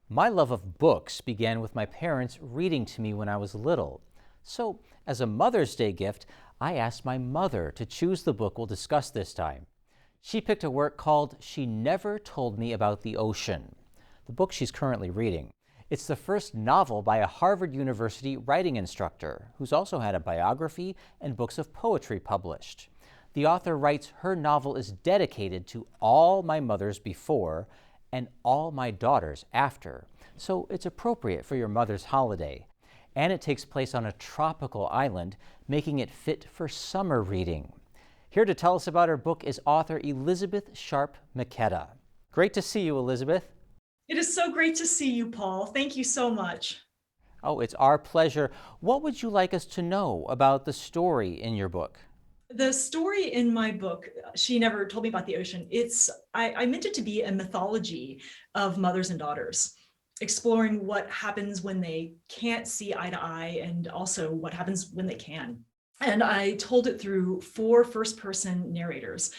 My love of books began with my parents reading to me when I was little. So, as a Mother's Day gift, I asked my mother to choose the book we'll discuss this time. She picked a work called She Never Told Me About the Ocean, the book she's currently reading. It's the first novel by a Harvard University writing instructor who's also had a biography and books of poetry published. The author writes her novel is dedicated to all my mothers before and all my daughters after, so it's appropriate for your mother's holiday. And it takes place on a tropical island, making it fit for summer reading. Here to tell us about her book is author Elisabeth Sharp McKetta. Great to see you, Elisabeth. It is so great to see you, Paul. Thank you so much. Oh, it's our pleasure. What would you like us to know about the story in your book? The story in my book, She Never Told Me About the Ocean, I meant it to be a mythology of mothers and daughters, exploring what happens when they can't see eye to eye and also what happens when they can. And I told it through 4 first-person narrators,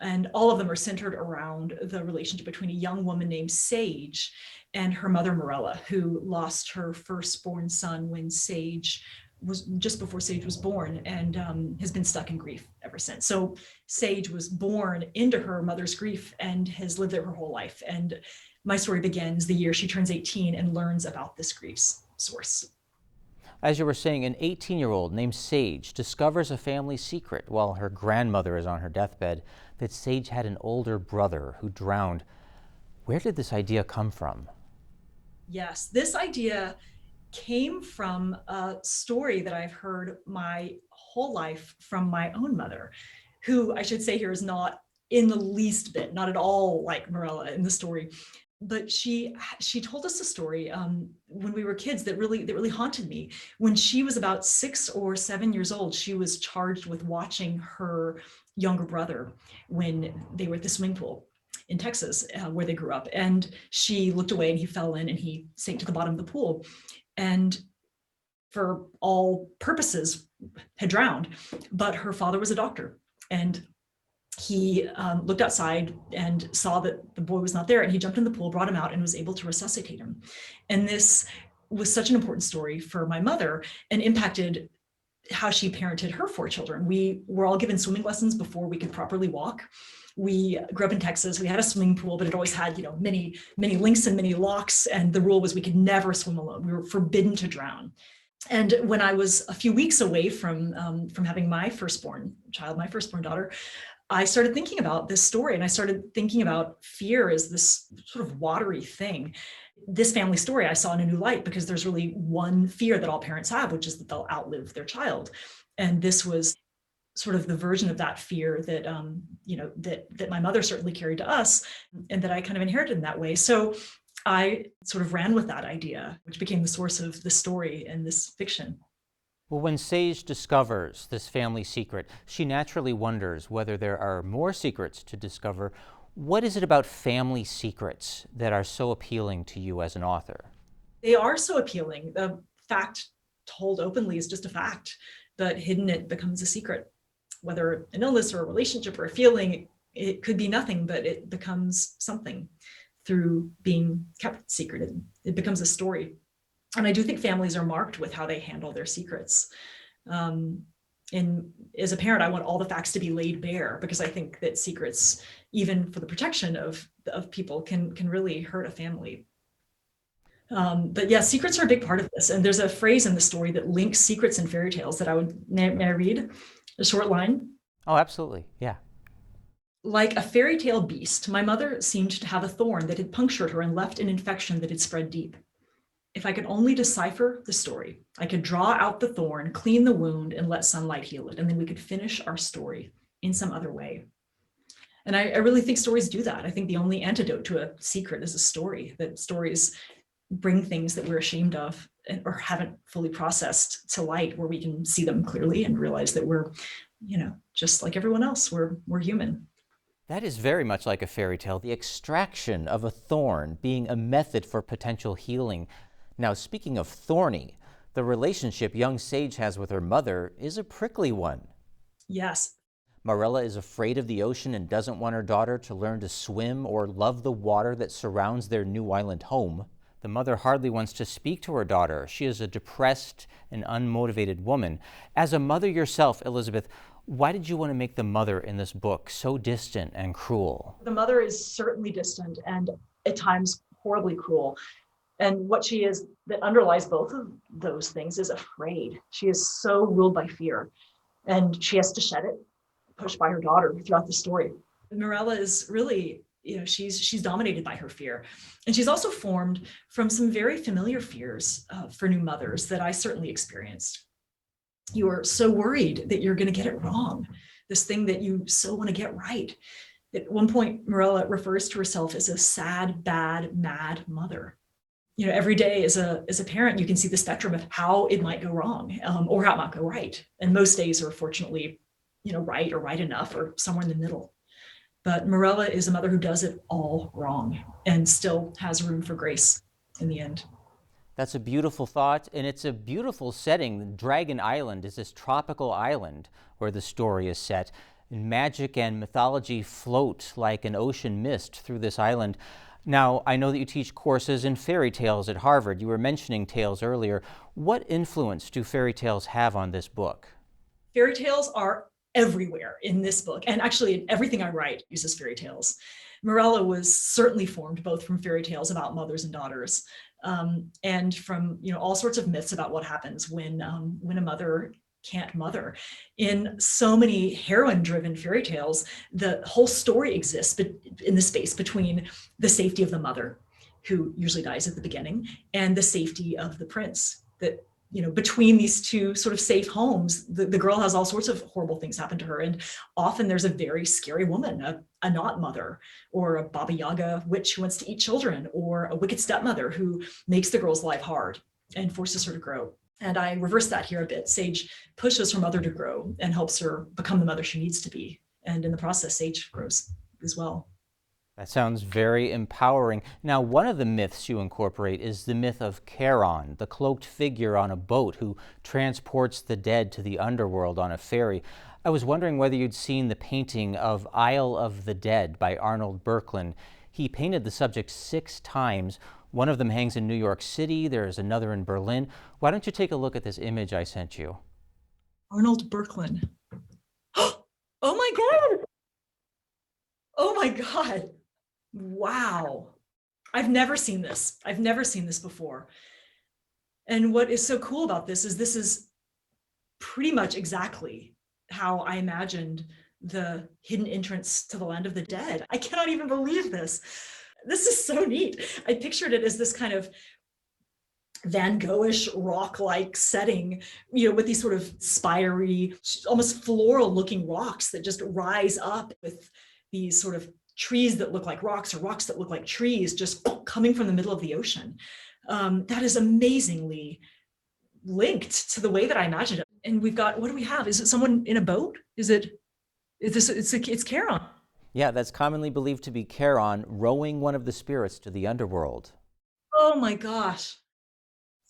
and all of them are centered around the relationship between a young woman named Sage and her mother Morella, who lost her firstborn son when Sage was just before Sage was born, and has been stuck in grief ever since. So Sage was born into her mother's grief and has lived there her whole life. And my story begins the year she turns 18 and learns about this grief's source. As you were saying, an 18-year-old named Sage discovers a family secret while her grandmother is on her deathbed, that Sage had an older brother who drowned. Where did this idea come from? Yes, this idea came from a story that I've heard my whole life from my own mother, who I should say here is not in the least bit, not at all like Morella in the story. But she told us a story when we were kids that really haunted me. When she was about 6 or 7 years old, she was charged with watching her younger brother when they were at the swimming pool in Texas, where they grew up. And she looked away and he fell in and he sank to the bottom of the pool. And for all purposes had drowned. But her father was a doctor, and he looked outside and saw that the boy was not there, and he jumped in the pool, brought him out, and was able to resuscitate him. And this was such an important story for my mother and impacted how she parented her 4 children. We were all given swimming lessons before we could properly walk. We grew up in Texas. We had a swimming pool, but it always had, many links and many locks. And the rule was we could never swim alone. We were forbidden to drown. And when I was a few weeks away from having my firstborn child, my firstborn daughter, I started thinking about this story, and I started thinking about fear as this sort of watery thing. This family story I saw in a new light, because there's really one fear that all parents have, which is that they'll outlive their child. And this was sort of the version of that fear that, that my mother certainly carried to us, and that I kind of inherited in that way. So I sort of ran with that idea, which became the source of the story and this fiction. Well, when Sage discovers this family secret, she naturally wonders whether there are more secrets to discover. What is it about family secrets that are so appealing to you as an author? They are so appealing. The fact told openly is just a fact, but hidden, it becomes a secret. Whether an illness or a relationship or a feeling, it could be nothing, but it becomes something through being kept secreted. It becomes a story. And I do think families are marked with how they handle their secrets. And as a parent, I want all the facts to be laid bare, because I think that secrets, even for the protection of people, can really hurt a family. But yeah, secrets are a big part of this. And there's a phrase in the story that links secrets and fairy tales that may I read a short line? Oh, absolutely. Yeah. Like a fairy tale beast, my mother seemed to have a thorn that had punctured her and left an infection that had spread deep. If I could only decipher the story, I could draw out the thorn, clean the wound, and let sunlight heal it. And then we could finish our story in some other way. And I really think stories do that. I think the only antidote to a secret is a story, that stories bring things that we're ashamed of or haven't fully processed to light, where we can see them clearly and realize that we're, just like everyone else, we're human. That is very much like a fairy tale, the extraction of a thorn being a method for potential healing. Now, speaking of thorny, the relationship young Sage has with her mother is a prickly one. Yes. Morella is afraid of the ocean and doesn't want her daughter to learn to swim or love the water that surrounds their new island home. The mother hardly wants to speak to her daughter. She is a depressed and unmotivated woman. As a mother yourself, Elisabeth, why did you want to make the mother in this book so distant and cruel? The mother is certainly distant and at times horribly cruel. And what she is that underlies both of those things is afraid. She is so ruled by fear, and she has to shed it, pushed by her daughter throughout the story. Mirella is really, she's dominated by her fear. And she's also formed from some very familiar fears for new mothers that I certainly experienced. You are so worried that you're going to get it wrong, this thing that you so want to get right. At one point, Mirella refers to herself as a sad, bad, mad mother. Every day as a parent, you can see the spectrum of how it might go wrong or how it might go right. And most days are fortunately, right or right enough or somewhere in the middle. But Mirella is a mother who does it all wrong and still has room for grace in the end. That's a beautiful thought, and it's a beautiful setting. Dragon Island is this tropical island where the story is set. Magic and mythology float like an ocean mist through this island. Now, I know that you teach courses in fairy tales at Harvard. You were mentioning tales earlier. What influence do fairy tales have on this book? Fairy tales are everywhere in this book, and actually everything I write uses fairy tales. Mirella was certainly formed both from fairy tales about mothers and daughters, and from all sorts of myths about what happens when a mother can't mother. In so many heroine-driven fairy tales, the whole story exists in the space between the safety of the mother, who usually dies at the beginning, and the safety of the prince. That between these two sort of safe homes, the girl has all sorts of horrible things happen to her, and often there's a very scary woman, a not mother, or a Baba Yaga witch who wants to eat children, or a wicked stepmother who makes the girl's life hard and forces her to grow. And I reverse that here a bit. Sage pushes her mother to grow and helps her become the mother she needs to be. And in the process, Sage grows as well. That sounds very empowering. Now, one of the myths you incorporate is the myth of Charon, the cloaked figure on a boat who transports the dead to the underworld on a ferry. I was wondering whether you'd seen the painting of Isle of the Dead by Arnold Berkland. He painted the subject 6 times. One of them hangs in New York City. There's another in Berlin. Why don't you take a look at this image I sent you? Arnold Berkland. Oh my God. Oh my God. Wow. I've never seen this. I've never seen this before. And what is so cool about this is pretty much exactly how I imagined the hidden entrance to the land of the dead. I cannot even believe this. This is so neat. I pictured it as this kind of Van Goghish rock-like setting, with these sort of spiry, almost floral looking rocks that just rise up with these sort of trees that look like rocks or rocks that look like trees just coming from the middle of the ocean. That is amazingly linked to the way that I imagined it. And we've got, what do we have? Is it someone in a boat? It's Charon. Yeah, that's commonly believed to be Charon rowing one of the spirits to the underworld. Oh my gosh.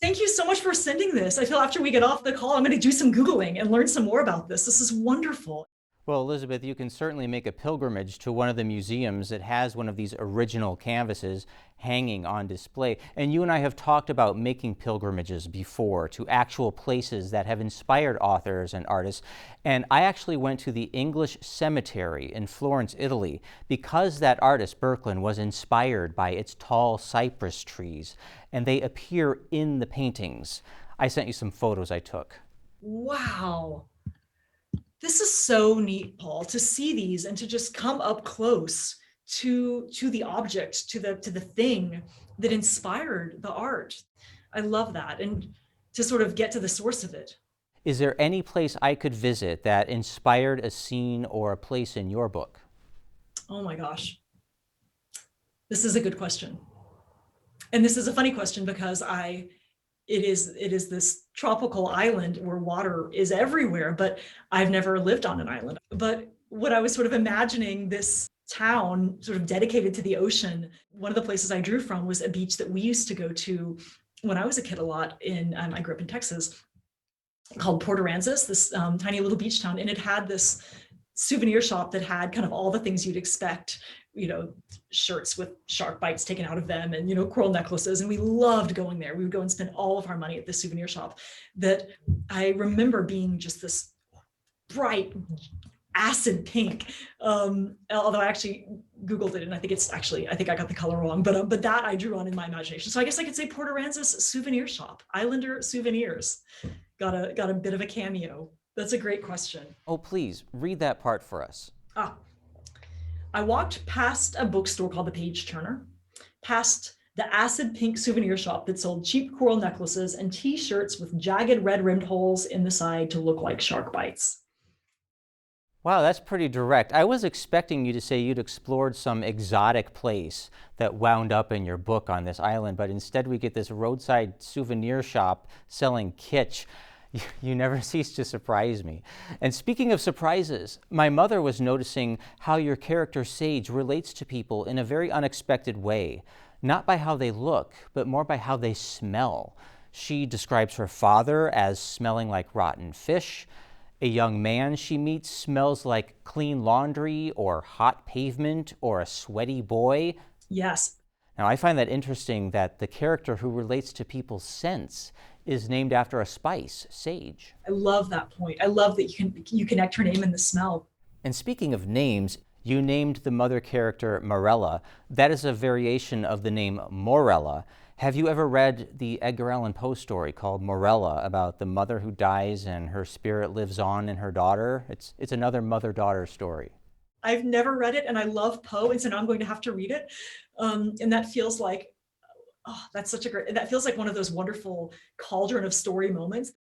Thank you so much for sending this. I feel after we get off the call, I'm going to do some Googling and learn some more about this. This is wonderful. Well, Elisabeth, you can certainly make a pilgrimage to one of the museums that has one of these original canvases hanging on display. And you and I have talked about making pilgrimages before to actual places that have inspired authors and artists. And I actually went to the English cemetery in Florence, Italy, because that artist, Berkland, was inspired by its tall cypress trees, and they appear in the paintings. I sent you some photos I took. Wow. This is so neat, Paul, to see these and to just come up close to the object, to the thing that inspired the art. I love that, and to sort of get to the source of it. Is there any place I could visit that inspired a scene or a place in your book? Oh my gosh. This is a good question. And this is a funny question because it is this tropical island where water is everywhere, but I've never lived on an island. But what I was sort of imagining, this town sort of dedicated to the ocean, one of the places I drew from was a beach that we used to go to when I was a kid a lot I grew up in Texas, called Port Aransas, this tiny little beach town. And it had this souvenir shop that had kind of all the things you'd expect shirts with shark bites taken out of them and, coral necklaces. And we loved going there. We would go and spend all of our money at the souvenir shop. That I remember being just this bright acid pink. Although I actually Googled it and I think I got the color wrong, but that I drew on in my imagination. So I guess I could say Port Aransas souvenir shop, Islander souvenirs. Got a bit of a cameo. That's a great question. Oh, please read that part for us. I walked past a bookstore called the Page Turner, past the acid pink souvenir shop that sold cheap coral necklaces and t-shirts with jagged red rimmed holes in the side to look like shark bites. Wow, that's pretty direct. I was expecting you to say you'd explored some exotic place that wound up in your book on this island, but instead we get this roadside souvenir shop selling kitsch. You never cease to surprise me. And speaking of surprises, my mother was noticing how your character Sage relates to people in a very unexpected way, not by how they look, but more by how they smell. She describes her father as smelling like rotten fish. A young man she meets smells like clean laundry or hot pavement or a sweaty boy. Yes. Now, I find that interesting that the character who relates to people's scents is named after a spice, sage. I love that point. I love that you connect her name and the smell. And speaking of names, you named the mother character Morella. That is a variation of the name Morella. Have you ever read the Edgar Allan Poe story called Morella about the mother who dies and her spirit lives on in her daughter? It's another mother-daughter story. I've never read it, and I love Poe, and so now I'm going to have to read it. And that feels like, that feels like one of those wonderful cauldron of story moments.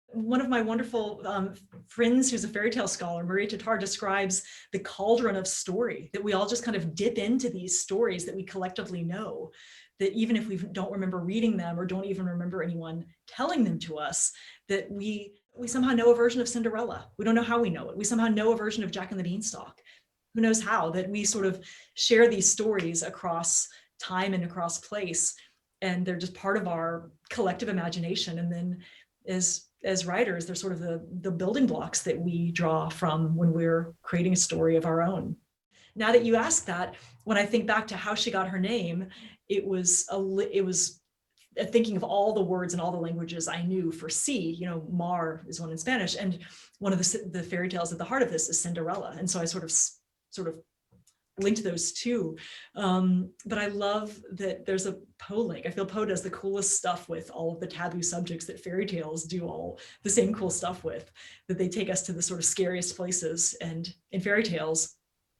One of my wonderful friends who's a fairy tale scholar, Maria Tatar, describes the cauldron of story, that we all just kind of dip into these stories that we collectively know, that even if we don't remember reading them or don't even remember anyone telling them to us, that we somehow know a version of Cinderella. We don't know how we know it. We somehow know a version of Jack and the Beanstalk. Who knows how? That we sort of share these stories across time and across place, and they're just part of our collective imagination. And then as writers, they're sort of the building blocks that we draw from when we're creating a story of our own. Now that you ask that, when I think back to how she got her name, it was thinking of all the words and all the languages I knew for sea. Mar is one in Spanish, and one of the fairy tales at the heart of this is Cinderella. And so I sort of linked those two. But I love that there's a Poe link. I feel Poe does the coolest stuff with all of the taboo subjects that fairy tales do all the same cool stuff with, that they take us to the sort of scariest places. And in fairy tales,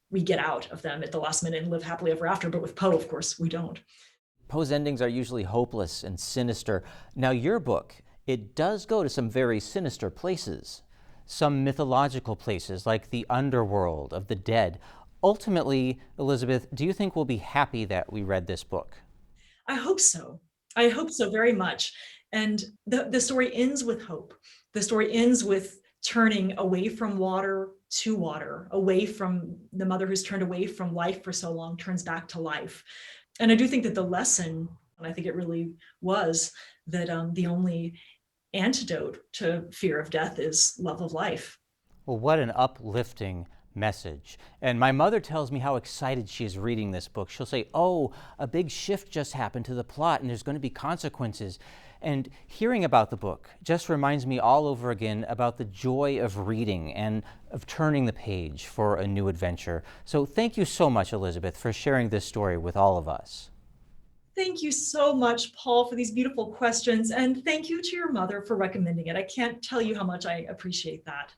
we get out of them at the last minute and live happily ever after. But with Poe, of course, we don't. Poe's endings are usually hopeless and sinister. Now, your book, it does go to some very sinister places, some mythological places like the underworld of the dead. Ultimately, Elisabeth, do you think we'll be happy that we read this book? I hope so. I hope so very much. And the story ends with hope. The story ends with turning away from water to water, away from the mother who's turned away from life for so long, turns back to life. And I do think that the lesson, and I think it really was, that the only antidote to fear of death is love of life. Well, what an uplifting message. And my mother tells me how excited she is reading this book. She'll say, oh, a big shift just happened to the plot and there's going to be consequences. And hearing about the book just reminds me all over again about the joy of reading and of turning the page for a new adventure. So thank you so much, Elisabeth, for sharing this story with all of us. Thank you so much, Paul, for these beautiful questions. And thank you to your mother for recommending it. I can't tell you how much I appreciate that.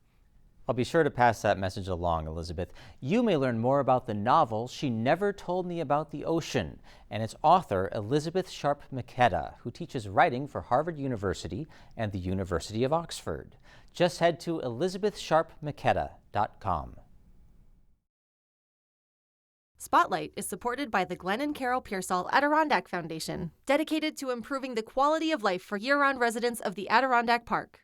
I'll be sure to pass that message along, Elisabeth. You may learn more about the novel She Never Told Me About the Ocean and its author, Elisabeth Sharp McKetta, who teaches writing for Harvard University and the University of Oxford. Just head to elisabethsharpmcketta.com. Spotlight is supported by the Glenn and Carol Pearsall Adirondack Foundation, dedicated to improving the quality of life for year-round residents of the Adirondack Park.